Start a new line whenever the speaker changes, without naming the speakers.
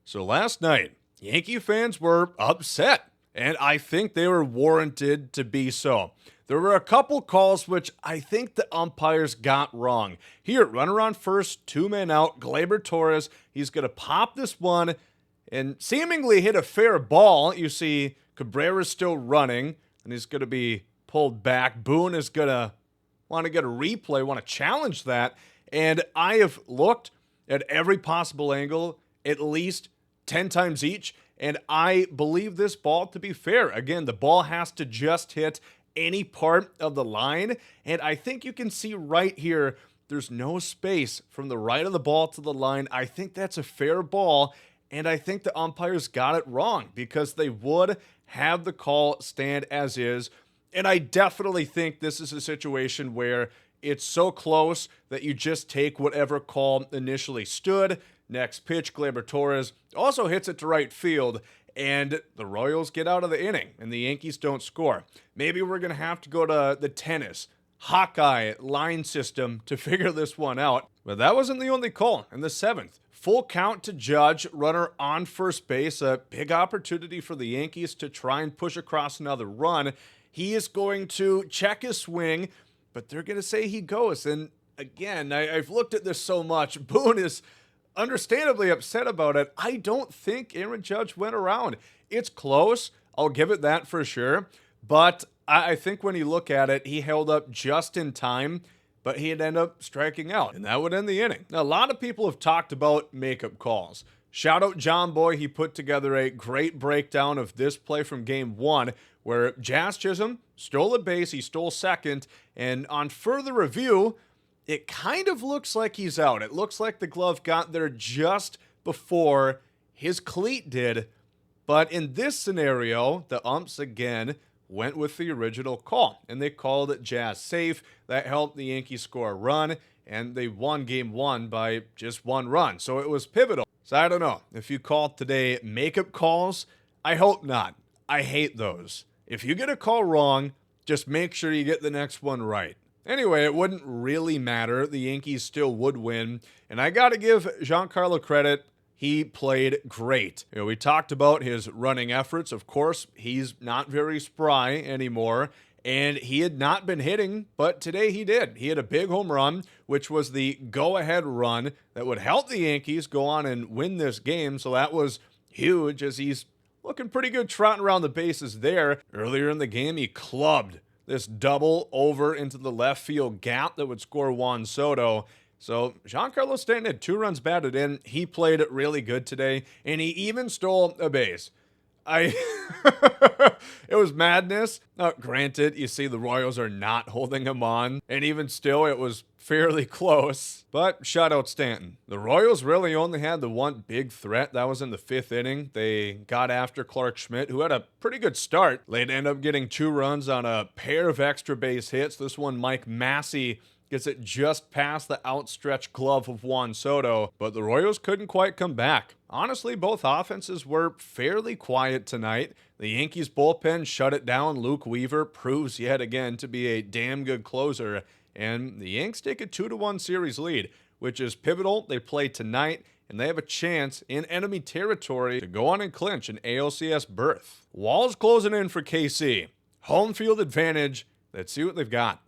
So last night, Yankee fans were upset, and I think they were warranted to be so. There were a couple calls which I think the umpires got wrong. Here, runner on first, 2 men out, Gleyber Torres, he's going to pop this one and seemingly hit a fair ball. You see Cabrera's still running, and he's going to be pulled back. Boone is going to want to get a replay, want to challenge that, and I have looked at every possible angle, at least 10 times each, and I believe this ball to be fair. Again, the ball has to just hit any part of the line, and I think you can see right here, there's no space from the right of the ball to the line. I think that's a fair ball, and I think the umpires got it wrong because they would have the call stand as is, and I definitely think this is a situation where it's so close that you just take whatever call initially stood. Next pitch, Gleyber Torres also hits it to right field, and the Royals get out of the inning, and the Yankees don't score. Maybe we're going to have to go to the tennis, Hawkeye line system to figure this one out. But that wasn't the only call in the 7th. Full count to Judge, runner on first base, a big opportunity for the Yankees to try and push across another run. He is going to check his swing, but they're going to say he goes. And again, I've looked at this so much. Boone is understandably upset about it. I don't think Aaron Judge went around. It's close. I'll give it that for sure. But I think when you look at it, he held up just in time, but he'd end up striking out, and that would end the inning. Now, a lot of people have talked about makeup calls. Shout out John Boy. He put together a great breakdown of this play from Game 1, where Jazz Chisholm stole a base, he stole second, and on further review, it kind of looks like he's out. It looks like the glove got there just before his cleat did, but in this scenario, the umps again went with the original call, and they called it Jazz safe. That helped the Yankees score a run, and they won Game 1 by just 1 run, so it was pivotal. So I don't know if you call today makeup calls. I hope not. I hate those. If you get a call wrong, just make sure you get the next one right. Anyway, it wouldn't really matter. The Yankees still would win, and I got to give Giancarlo credit. He played great. We talked about his running efforts. Of course, he's not very spry anymore, and he had not been hitting, but today he did. He had a big home run, which was the go-ahead run that would help the Yankees go on and win this game, so that was huge as he's looking pretty good trotting around the bases there. Earlier in the game, he clubbed this double over into the left field gap that would score Juan Soto. So Giancarlo Stanton had 2 runs batted in. He played really good today, and he even stole a base. It was madness. Granted, you see the Royals are not holding him on, and even still, it was fairly close. But shout out Stanton. The Royals really only had the one big threat. That was in the 5th inning. They got after Clark Schmidt, who had a pretty good start. They'd end up getting 2 runs on a pair of extra base hits. This one, Mike Massey gets it just past the outstretched glove of Juan Soto, but the Royals couldn't quite come back. Honestly, both offenses were fairly quiet tonight. The Yankees bullpen shut it down. Luke Weaver proves yet again to be a damn good closer, and the Yanks take a 2-1 series lead, which is pivotal. They play tonight, and they have a chance in enemy territory to go on and clinch an ALCS berth. Wall's closing in for KC. Home field advantage. Let's see what they've got.